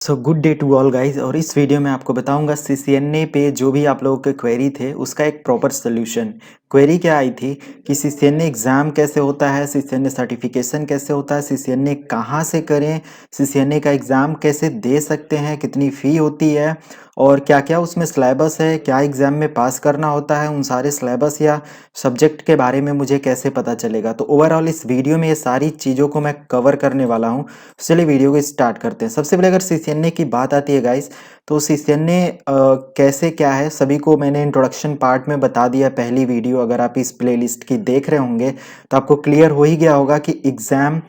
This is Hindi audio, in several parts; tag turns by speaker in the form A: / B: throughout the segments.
A: So good day to all guys. और इस वीडियो में आपको बताऊंगा सीसीएनए पे जो भी आप लोगों के क्वेरी थे उसका एक प्रॉपर सोल्यूशन। क्वेरी क्या आई थी कि सीसीएनए एग्ज़ाम कैसे होता है, सीसीएनए सर्टिफिकेशन कैसे होता है, सीसीएनए कहाँ से करें, सीसीएनए का एग्ज़ाम कैसे दे सकते हैं, कितनी फ़ी होती है और क्या क्या उसमें सिलेबस है, क्या एग्ज़ाम में पास करना होता है, उन सारे सिलेबस या सब्जेक्ट के बारे में मुझे कैसे पता चलेगा। तो ओवरऑल इस वीडियो में ये सारी चीज़ों को मैं कवर करने वाला हूँ। चलिए वीडियो को स्टार्ट करते हैं। सबसे पहले अगर सीसीएनए की बात आती है गाइस, तो सीसीएनए कैसे क्या है सभी को मैंने इंट्रोडक्शन पार्ट में बता दिया। पहली वीडियो अगर आप इस प्लेलिस्ट की देख रहे होंगे तो आपको क्लियर हो ही गया होगा कि एग्ज़ाम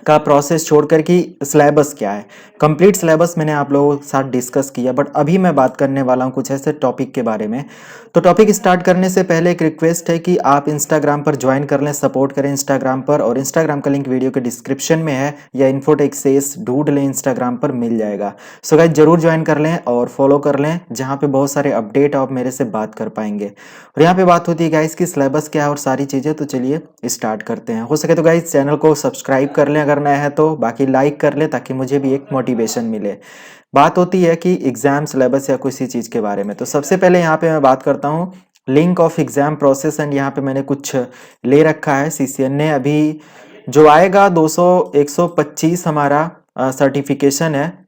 A: का प्रोसेस छोड़कर कि सिलेबस क्या है। कंप्लीट सिलेबस मैंने आप लोगों के साथ डिस्कस किया, बट अभी मैं बात करने वाला हूँ कुछ ऐसे टॉपिक के बारे में। तो टॉपिक स्टार्ट करने से पहले एक रिक्वेस्ट है कि आप इंस्टाग्राम पर ज्वाइन कर लें, सपोर्ट करें इंस्टाग्राम पर, और इंस्टाग्राम का लिंक वीडियो के डिस्क्रिप्शन में है या इन्फोटेक सेस ढूंढ लें, इंस्टाग्राम पर मिल जाएगा। सो गाइस जरूर ज्वाइन कर लें और फॉलो कर लें, जहाँ पे बहुत सारे अपडेट आप मेरे से बात कर पाएंगे। और यहाँ पे बात होती है गाइस की सिलेबस क्या है और सारी चीज़ें। तो चलिए स्टार्ट करते हैं। हो सके तो गाइस चैनल को सब्सक्राइब कर लें अगर नया है तो, बाकी लाइक कर लें ताकि मुझे भी एक मोटिवेशन मिले। बात होती है कि एग्जाम सिलेबस या किसी चीज़ के बारे में, तो सबसे पहले यहाँ पे मैं बात करता हूँ link of exam process. And यहाँ पे मैंने कुछ ले रखा है। सीसीएनए अभी जो आएगा 200 125 हमारा सर्टिफिकेशन है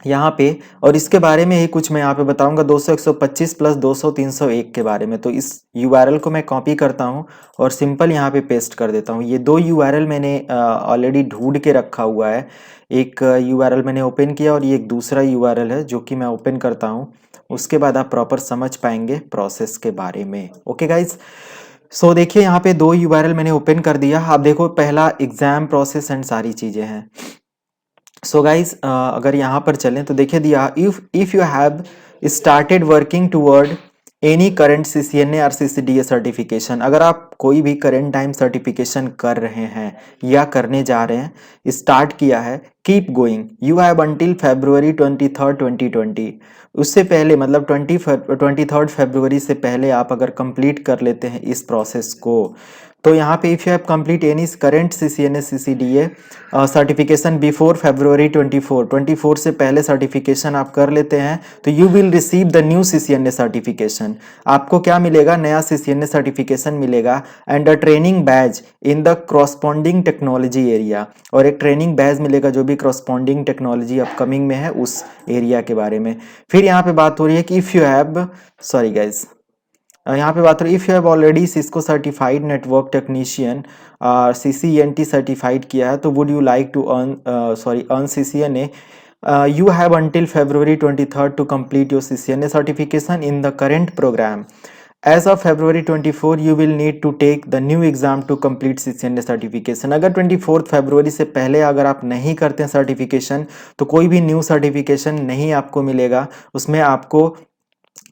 A: यहाँ पे, और इसके बारे में ही कुछ मैं यहाँ पे बताऊंगा 200 125 प्लस 200 301 के बारे में। तो इस यूआरएल को मैं कॉपी करता हूँ और सिंपल यहाँ पे पेस्ट कर देता हूँ। ये दो यूआरएल मैंने ऑलरेडी ढूंढ के रखा हुआ है। एक यूआरएल मैंने ओपन किया और ये एक दूसरा यूआरएल है जो कि मैं ओपन करता हूँ। उसके बाद आप प्रॉपर समझ पाएंगे प्रोसेस के बारे में। ओके गाइज, सो देखिए यहाँ पे दो यूआरएल मैंने ओपन कर दिया। आप देखो पहला एग्जाम प्रोसेस एंड सारी चीज़ें हैं। सो गाइज अगर यहाँ पर चलें तो देखिए दिया, if you have started working toward any current CCNA और सीसीडीए सर्टिफिकेशन, अगर आप कोई भी करंट टाइम सर्टिफिकेशन कर रहे हैं या करने जा रहे हैं, स्टार्ट किया है, keep going, you have until February 23 2020। उससे पहले मतलब 23 फरवरी से पहले आप अगर कंप्लीट कर लेते हैं इस प्रोसेस को, तो यहाँ पे if you have complete any current CCNA CCDA certification before February 24 से पहले सर्टिफिकेशन आप कर लेते हैं, तो you will receive the new CCNA certification. आपको क्या मिलेगा? नया सीसीएनए सर्टिफिकेशन मिलेगा and a training badge in the corresponding technology area, और एक ट्रेनिंग बैज मिलेगा जो भी क्रॉसपॉन्डिंग टेक्नोलॉजी अपकमिंग में है उस एरिया के बारे में। फिर यहाँ पे बात हो रही है कि if you have, sorry guys, यहाँ पे बात हो रही है if you have already Cisco certified network technician CCENT certified किया है, तो would you like to earn CCNA, you have until February 23 to complete your CCNA certification in the current program. As of February 24 you will need to take the new exam to complete CCNA certification। अगर 24 फरवरी से पहले अगर आप नहीं करते हैं सर्टिफिकेशन तो कोई भी न्यू सर्टिफिकेशन नहीं आपको मिलेगा। उसमें आपको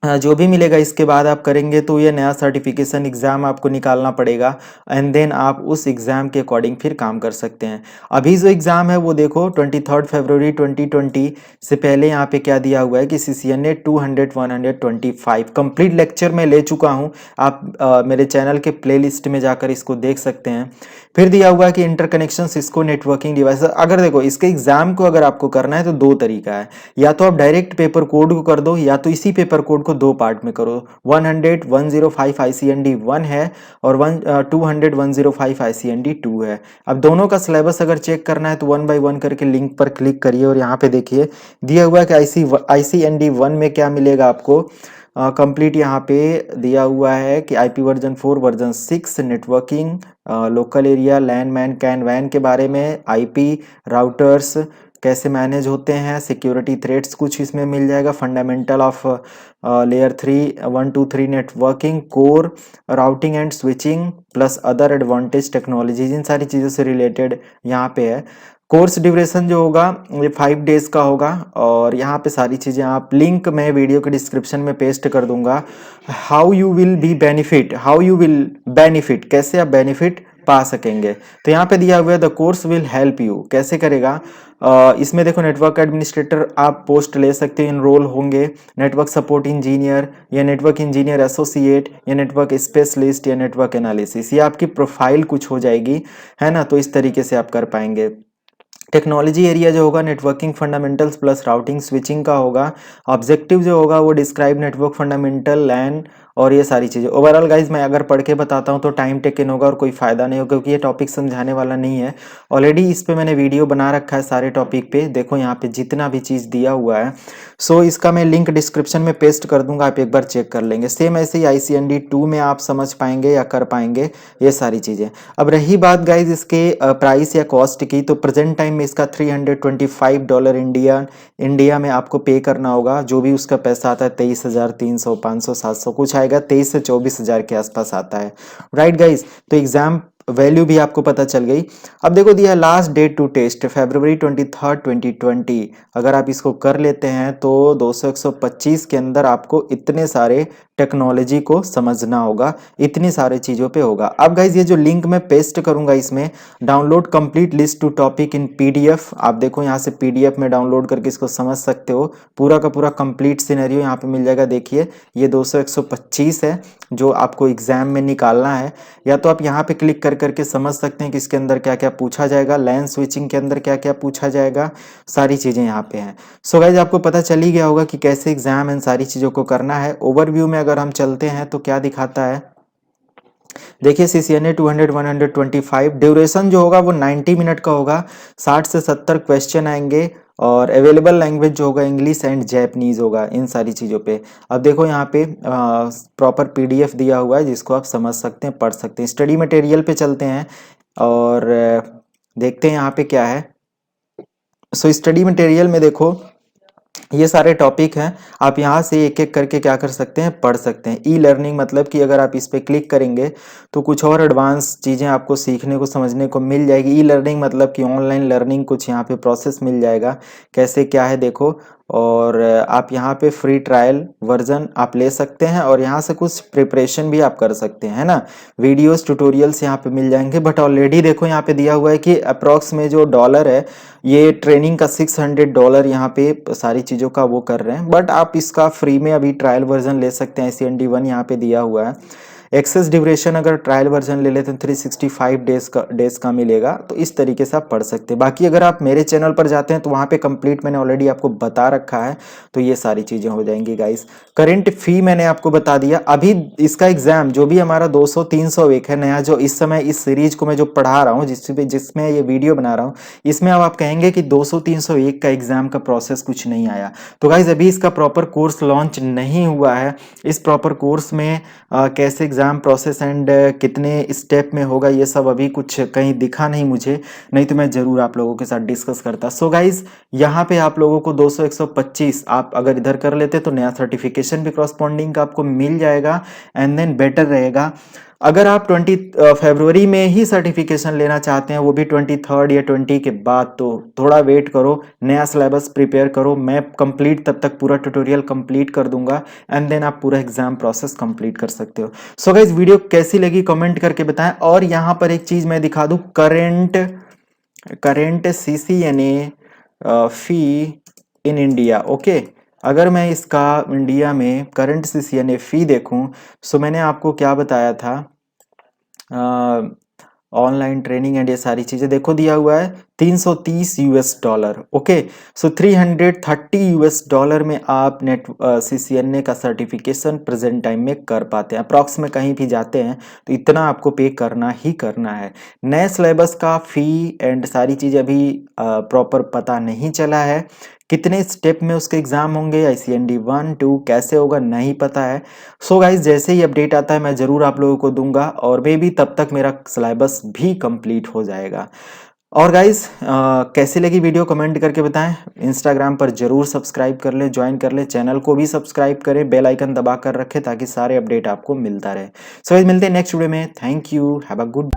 A: जो भी मिलेगा इसके बाद आप करेंगे तो ये नया सर्टिफिकेशन एग्ज़ाम आपको निकालना पड़ेगा एंड देन आप उस एग्ज़ाम के अकॉर्डिंग फिर काम कर सकते हैं। अभी जो एग्ज़ाम है वो देखो 23 फरवरी 2020 से पहले यहाँ पे क्या दिया हुआ है कि CCNA 200 125 कंप्लीट लेक्चर मैं ले चुका हूँ। आप मेरे चैनल के प्लेलिस्ट में जाकर इसको देख सकते हैं। फिर दिया हुआ है कि इंटरकनेक्शन सिस्को नेटवर्किंग डिवाइस। अगर देखो इसके एग्ज़ाम को अगर आपको करना है तो दो तरीका है, या तो आप डायरेक्ट पेपर कोड को कर दो या तो इसी पेपर कोड को दो पार्ट में करो। 100 105 ICND 1 है और 200 105 ICND 2 है। अब दोनों का सिलेबस अगर चेक करना है तो 1 बाय 1 करके लिंक पर क्लिक करिए और यहाँ पे देखिए दिया हुआ है कि ICND 1 में क्या मिलेगा आपको। कंप्लीट यहाँ पे दिया हुआ है कि IP version 4 version 6 networking, local area LAN MAN CAN वैन के बारे में, IP राउटर्स कैसे मैनेज होते हैं, सिक्योरिटी थ्रेट्स कुछ इसमें मिल जाएगा, fundamental of layer 3 1 2 3 networking, core routing and switching plus other advantage technologies, इन सारी चीज़ों से रिलेटेड यहाँ पे है। कोर्स ड्यूरेशन जो होगा ये 5 डेज का होगा और यहाँ पे सारी चीज़ें आप लिंक मैं वीडियो के डिस्क्रिप्शन में पेस्ट कर दूंगा। हाउ यू विल बेनिफिट, कैसे आप बेनिफिट पा सकेंगे, तो यहाँ पे दिया हुआ है the course will help you. कैसे करेगा? इसमें देखो नेटवर्क एडमिनिस्ट्रेटर आप पोस्ट ले सकते हैं, इनरोल होंगे, नेटवर्क सपोर्ट इंजीनियर या नेटवर्क इंजीनियर एसोसिएट या नेटवर्क स्पेशलिस्ट या नेटवर्क एनालिसिस, ये आपकी प्रोफाइल कुछ हो जाएगी, है ना। तो इस तरीके से आप कर पाएंगे। टेक्नोलॉजी एरिया जो होगा networking fundamentals plus routing switching का होगा। ऑब्जेक्टिव जो होगा वो डिस्क्राइब नेटवर्क फंडामेंटल लैन और ये सारी चीज़ें। ओवरऑल गाइज मैं अगर पढ़ के बताता हूँ तो टाइम टेकन होगा और कोई फ़ायदा नहीं होगा, क्योंकि ये टॉपिक समझाने वाला नहीं है। ऑलरेडी इस पे मैंने वीडियो बना रखा है सारे टॉपिक पे, देखो यहाँ पे जितना भी चीज़ दिया हुआ है। सो इसका मैं लिंक डिस्क्रिप्शन में पेस्ट कर दूंगा, आप एक बार चेक कर लेंगे। सेम ऐसे ही ICND 2 में आप समझ पाएंगे या कर पाएंगे ये सारी चीज़ें। अब रही बात गाइज इसके प्राइस या कॉस्ट की, तो प्रेजेंट टाइम में इसका $325 इंडिया में आपको पे करना होगा। जो भी उसका पैसा आता है 23,300 500 700 कुछ आएगा, 23 से 24,000 के आसपास आता है। राइट गाइज, तो एग्जाम वैल्यू भी आपको पता चल गई। अब देखो दिया last date to test February 23, 2020। अगर आप इसको कर लेते हैं तो 200-125 के अंदर आपको इतने सारे टेक्नोलॉजी को समझना होगा, इतनी सारी चीज़ों पे होगा। अब गाइज ये जो लिंक मैं पेस्ट करूंगा इसमें, download complete list to topic in PDF, आप देखो यहाँ से PDF में डाउनलोड करके इसको समझ सकते हो। पूरा का पूरा कंप्लीट सिनेरियो यहाँ पे मिल जाएगा। देखिए ये 200-125 है जो आपको एग्जाम में निकालना है। या तो आप यहाँ पे क्लिक कर करके समझ सकते हैं कि इसके अंदर क्या क्या पूछा जाएगा, लैन स्विचिंग के अंदर क्या क्या पूछा जाएगा, सारी चीज़ें यहाँ पे हैं। सो गाइज आपको पता चल ही गया होगा कि कैसे एग्जाम इन सारी चीज़ों को करना है। ओवरव्यू में अगर हम चलते हैं तो क्या दिखाता है, देखिए CCNA 200 125 ड्यूरेशन जो होगा वो 90 मिनट का होगा। 60 से 70 क्वेश्चन आएंगे और अवेलेबल लैंग्वेज जो होगा इंग्लिश एंड जैपनीज होगा इन सारी चीज़ों पे। अब देखो यहाँ पे प्रॉपर PDF दिया हुआ है जिसको आप समझ सकते हैं, पढ़ सकते हैं। स्टडी मटेरियल पे चलते हैं और देखते हैं यहाँ पे क्या है। सो स्टडी मटेरियल में देखो ये सारे टॉपिक हैं, आप यहाँ से एक एक करके क्या कर सकते हैं, पढ़ सकते हैं। ई लर्निंग मतलब कि अगर आप इस पर क्लिक करेंगे तो कुछ और एडवांस चीज़ें आपको सीखने को समझने को मिल जाएगी। ई लर्निंग मतलब कि ऑनलाइन लर्निंग कुछ यहाँ पे प्रोसेस मिल जाएगा, कैसे क्या है देखो। और आप यहाँ पे फ्री ट्रायल वर्जन आप ले सकते हैं और यहाँ से कुछ प्रिपरेशन भी आप कर सकते हैं, है ना। वीडियोस ट्यूटोरियल्स यहाँ पे मिल जाएंगे। बट ऑलरेडी देखो यहाँ पे दिया हुआ है कि अप्रॉक्स में जो डॉलर है ये ट्रेनिंग का $600 यहाँ पे सारी चीज़ों का वो कर रहे हैं। बट आप इसका फ्री में अभी ट्रायल वर्जन ले सकते हैं। ICND 1 यहाँ पे दिया हुआ है। एक्सेस ड्यूरेशन अगर ट्रायल वर्जन ले लेते हैं 365 डेज का मिलेगा। तो इस तरीके से आप पढ़ सकते हैं। बाकी अगर आप मेरे चैनल पर जाते हैं तो वहाँ पे कंप्लीट मैंने ऑलरेडी आपको बता रखा है, तो ये सारी चीज़ें हो जाएंगी गाइस। करेंट फी मैंने आपको बता दिया। अभी इसका एग्जाम जो भी हमारा 200-300 एक है नया, जो इस समय इस सीरीज को मैं जो पढ़ा रहा हूँ, जिसमें ये वीडियो बना रहा हूँ, इसमें अब आप कहेंगे कि 200-301 का एग्जाम का प्रोसेस कुछ नहीं आया। तो गाइज अभी इसका प्रॉपर कोर्स लॉन्च नहीं हुआ है। इस प्रॉपर कोर्स में कैसे एग्ज़ाम प्रोसेस एंड कितने स्टेप में होगा ये सब अभी कुछ कहीं दिखा नहीं मुझे, नहीं तो मैं ज़रूर आप लोगों के साथ डिस्कस करता। सो गाइज यहाँ पे आप लोगों को 200-125 आप अगर इधर कर लेते तो नया सर्टिफिकेशन भी कॉरस्पॉन्डिंग का आपको मिल जाएगा एंड देन बेटर रहेगा। अगर आप 20 फरवरी में ही सर्टिफिकेशन लेना चाहते हैं, वो भी 23 या 20 के बाद, तो थोड़ा वेट करो, नया सिलेबस प्रिपेयर करो। मैं कंप्लीट तब तक पूरा ट्यूटोरियल कंप्लीट कर दूंगा एंड देन आप पूरा एग्जाम प्रोसेस कंप्लीट कर सकते हो। सो गाइस वीडियो कैसी लगी कमेंट करके बताएं। और यहाँ पर एक चीज मैं दिखा दूं, current CCNA fee in India. Okay, अगर मैं इसका इंडिया में करंट CCNA फी देखूं, सो मैंने आपको क्या बताया था, ऑनलाइन ट्रेनिंग एंड ये सारी चीज़ें देखो दिया हुआ है $330। ओके, सो $330 में आप CCNA का सर्टिफिकेशन प्रेजेंट टाइम में कर पाते हैं। अप्रॉक्स में कहीं भी जाते हैं तो इतना आपको पे करना ही करना है। नए सिलेबस का फी एंड सारी चीज़ अभी प्रॉपर पता नहीं चला है। कितने स्टेप में उसके एग्जाम होंगे, ICND 1 2 कैसे होगा नहीं पता है। सो गाइज जैसे ही अपडेट आता है मैं ज़रूर आप लोगों को दूंगा और मे भी तब तक मेरा सिलेबस भी कंप्लीट हो जाएगा। और गाइज कैसी लगी वीडियो कमेंट करके बताएं। इंस्टाग्राम पर जरूर सब्सक्राइब कर ले, ज्वाइन कर ले, चैनल को भी सब्सक्राइब करें, बेल आइकन दबा कर रखें ताकि सारे अपडेट आपको मिलता रहे। सो गाइज मिलते हैं नेक्स्ट वीडियो में। Thank you, have a good